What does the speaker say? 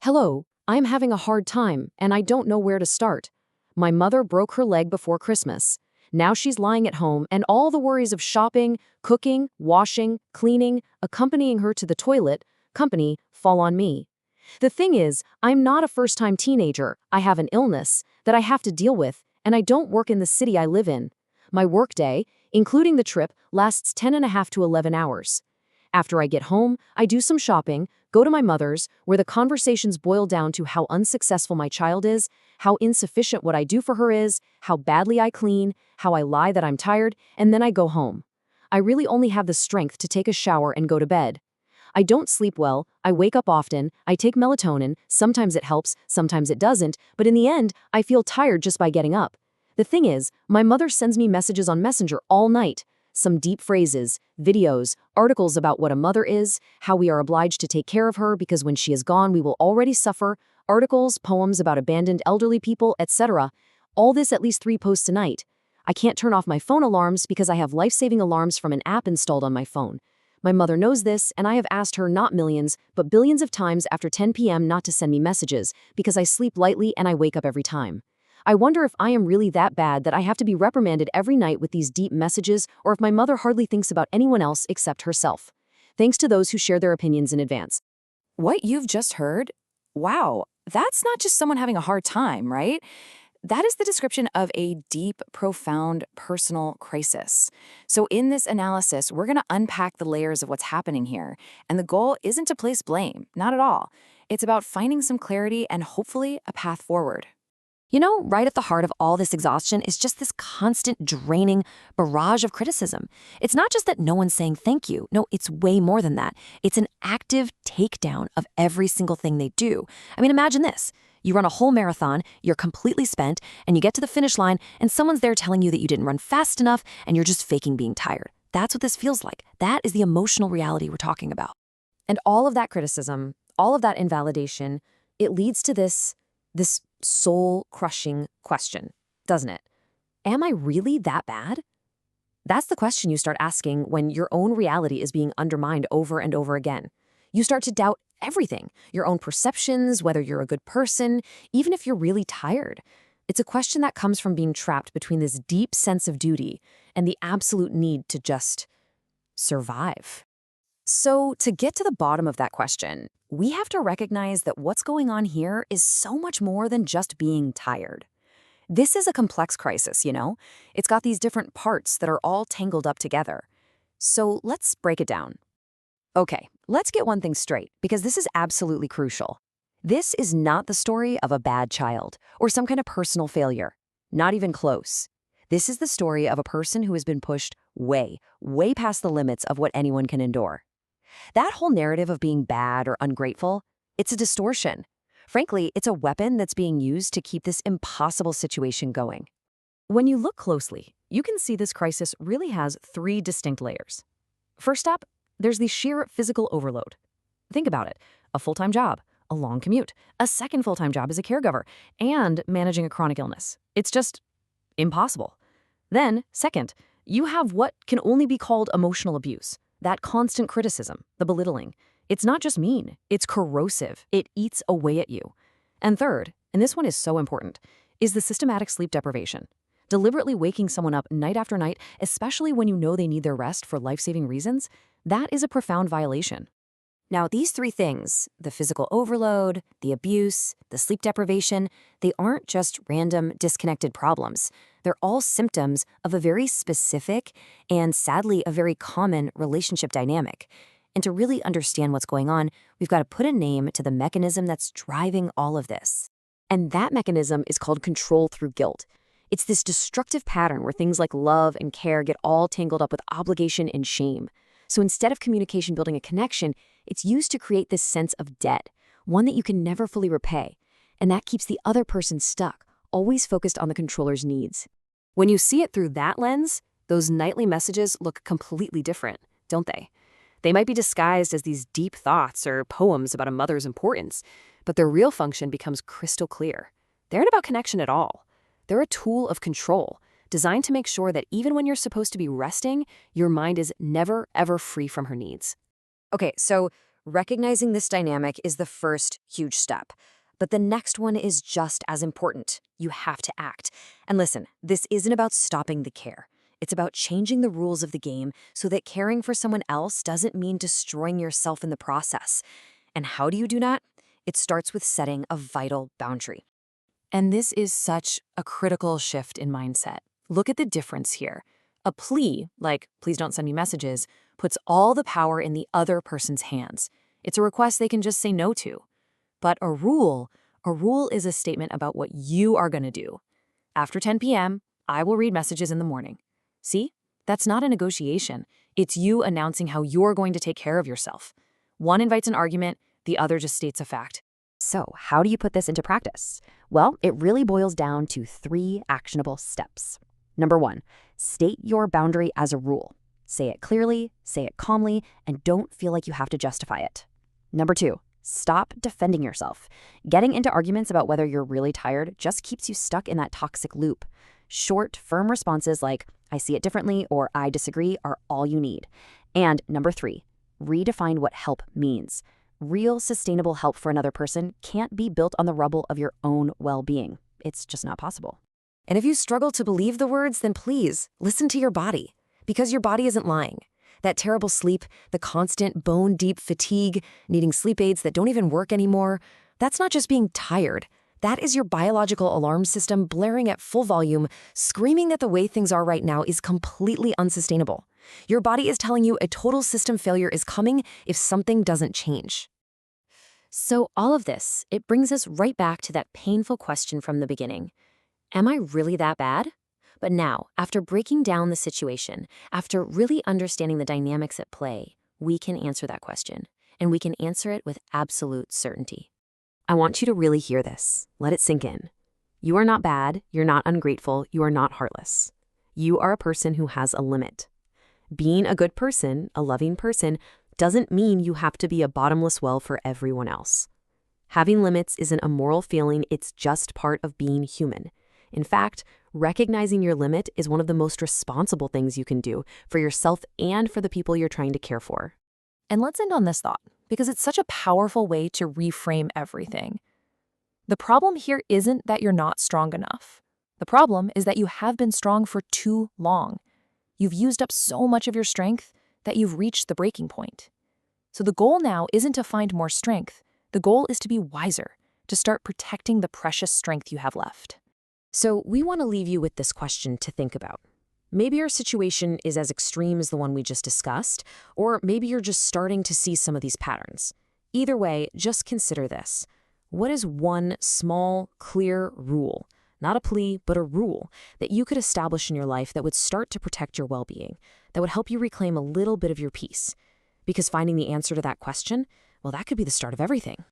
Hello, I'm having a hard time, and I don't know where to start. My mother broke her leg before Christmas. Now she's lying at home, and all the worries of shopping, cooking, washing, cleaning, accompanying her to the toilet, company, fall on me. The thing is, I'm not a first-time teenager. I have an illness that I have to deal with, and I don't work in the city I live in. My workday, including the trip, lasts 10.5 to 11 hours. After I get home, I do some shopping, go to my mother's, where the conversations boil down to how unsuccessful my child is, how insufficient what I do for her is, how badly I clean, how I lie that I'm tired, and then I go home. I really only have the strength to take a shower and go to bed. I don't sleep well, I wake up often, I take melatonin, sometimes it helps, sometimes it doesn't, but in the end, I feel tired just by getting up. The thing is, my mother sends me messages on Messenger all night. Some deep phrases, videos, articles about what a mother is, how we are obliged to take care of her because when she is gone we will already suffer, articles, poems about abandoned elderly people, etc. All this at least 3 posts a night. I can't turn off my phone alarms because I have life-saving alarms from an app installed on my phone. My mother knows this, and I have asked her not millions, but billions of times after 10 p.m. not to send me messages because I sleep lightly and I wake up every time. I wonder if I am really that bad that I have to be reprimanded every night with these deep messages, or if my mother hardly thinks about anyone else except herself. Thanks to those who share their opinions in advance. What you've just heard? Wow, that's not just someone having a hard time, right? That is the description of a deep, profound personal crisis. So in this analysis, we're going to unpack the layers of what's happening here. And the goal isn't to place blame, not at all. It's about finding some clarity and hopefully a path forward. You know, right at the heart of all this exhaustion is just this constant draining barrage of criticism. It's not just that no one's saying thank you. No, it's way more than that. It's an active takedown of every single thing they do. I mean, imagine this. You run a whole marathon, you're completely spent, and you get to the finish line, and someone's there telling you that you didn't run fast enough, and you're just faking being tired. That's what this feels like. That is the emotional reality we're talking about. And all of that criticism, all of that invalidation, it leads to this soul-crushing question, doesn't it? Am I really that bad? That's the question you start asking when your own reality is being undermined over and over again. You start to doubt everything, your own perceptions, whether you're a good person, even if you're really tired. It's a question that comes from being trapped between this deep sense of duty and the absolute need to just survive. So, to get to the bottom of that question, we have to recognize that what's going on here is so much more than just being tired. This is a complex crisis, you know? It's got these different parts that are all tangled up together. So, let's break it down. Okay, let's get one thing straight, because this is absolutely crucial. This is not the story of a bad child or some kind of personal failure. Not even close. This is the story of a person who has been pushed way, way past the limits of what anyone can endure. That whole narrative of being bad or ungrateful, it's a distortion. Frankly, it's a weapon that's being used to keep this impossible situation going. When you look closely, you can see this crisis really has 3 distinct layers. First up, there's the sheer physical overload. Think about it. A full-time job, a long commute, a second full-time job as a caregiver, and managing a chronic illness. It's just impossible. Then, second, you have what can only be called emotional abuse. That constant criticism, the belittling. It's not just mean, it's corrosive. It eats away at you. And third, and this one is so important, is the systematic sleep deprivation. Deliberately waking someone up night after night, especially when you know they need their rest for life-saving reasons, that is a profound violation. Now, these 3 things, the physical overload, the abuse, the sleep deprivation, they aren't just random, disconnected problems. They're all symptoms of a very specific and, sadly, a very common relationship dynamic. And to really understand what's going on, we've got to put a name to the mechanism that's driving all of this. And that mechanism is called control through guilt. It's this destructive pattern where things like love and care get all tangled up with obligation and shame. So instead of communication building a connection, it's used to create this sense of debt, one that you can never fully repay. And that keeps the other person stuck, always focused on the controller's needs. When you see it through that lens, those nightly messages look completely different, don't they? They might be disguised as these deep thoughts or poems about a mother's importance, but their real function becomes crystal clear. They aren't about connection at all. They're a tool of control, designed to make sure that even when you're supposed to be resting, your mind is never, ever free from her needs. Okay, so Recognizing this dynamic is the first huge step. But the next one is just as important. You have to act. And listen, this isn't about stopping the care. It's about changing the rules of the game so that caring for someone else doesn't mean destroying yourself in the process. And how do you do that? It starts with setting a vital boundary. And this is such a critical shift in mindset. Look at the difference here. A plea, like, please don't send me messages, puts all the power in the other person's hands. It's a request they can just say no to. But a rule is a statement about what you are going to do. After 10 p.m., I will read messages in the morning. See? That's not a negotiation. It's you announcing how you're going to take care of yourself. One invites an argument, the other just states a fact. So, how do you put this into practice? Well, it really boils down to 3 actionable steps. Number 1, state your boundary as a rule. Say it clearly, say it calmly, and don't feel like you have to justify it. Number 2, stop defending yourself. Getting into arguments about whether you're really tired just keeps you stuck in that toxic loop. Short, firm responses like, I see it differently or I disagree are all you need. And number 3, redefine what help means. Real, sustainable help for another person can't be built on the rubble of your own well-being. It's just not possible. And if you struggle to believe the words, then please listen to your body, because your body isn't lying. That terrible sleep, the constant bone-deep fatigue, needing sleep aids that don't even work anymore, that's not just being tired. That is your biological alarm system blaring at full volume, screaming that the way things are right now is completely unsustainable. Your body is telling you a total system failure is coming if something doesn't change. So all of this, it brings us right back to that painful question from the beginning. Am I really that bad? But now, after breaking down the situation, after really understanding the dynamics at play, we can answer that question, and we can answer it with absolute certainty. I want you to really hear this. Let it sink in. You are not bad, you're not ungrateful, you are not heartless. You are a person who has a limit. Being a good person, a loving person, doesn't mean you have to be a bottomless well for everyone else. Having limits isn't a moral feeling, it's just part of being human. In fact, recognizing your limit is one of the most responsible things you can do for yourself and for the people you're trying to care for. And let's end on this thought, because it's such a powerful way to reframe everything. The problem here isn't that you're not strong enough. The problem is that you have been strong for too long. You've used up so much of your strength that you've reached the breaking point. So the goal now isn't to find more strength. The goal is to be wiser, to start protecting the precious strength you have left. So we want to leave you with this question to think about. Maybe your situation is as extreme as the one we just discussed, or maybe you're just starting to see some of these patterns. Either way, just consider this. What is one small, clear rule, not a plea, but a rule, that you could establish in your life that would start to protect your well-being, that would help you reclaim a little bit of your peace? Because finding the answer to that question, well, that could be the start of everything.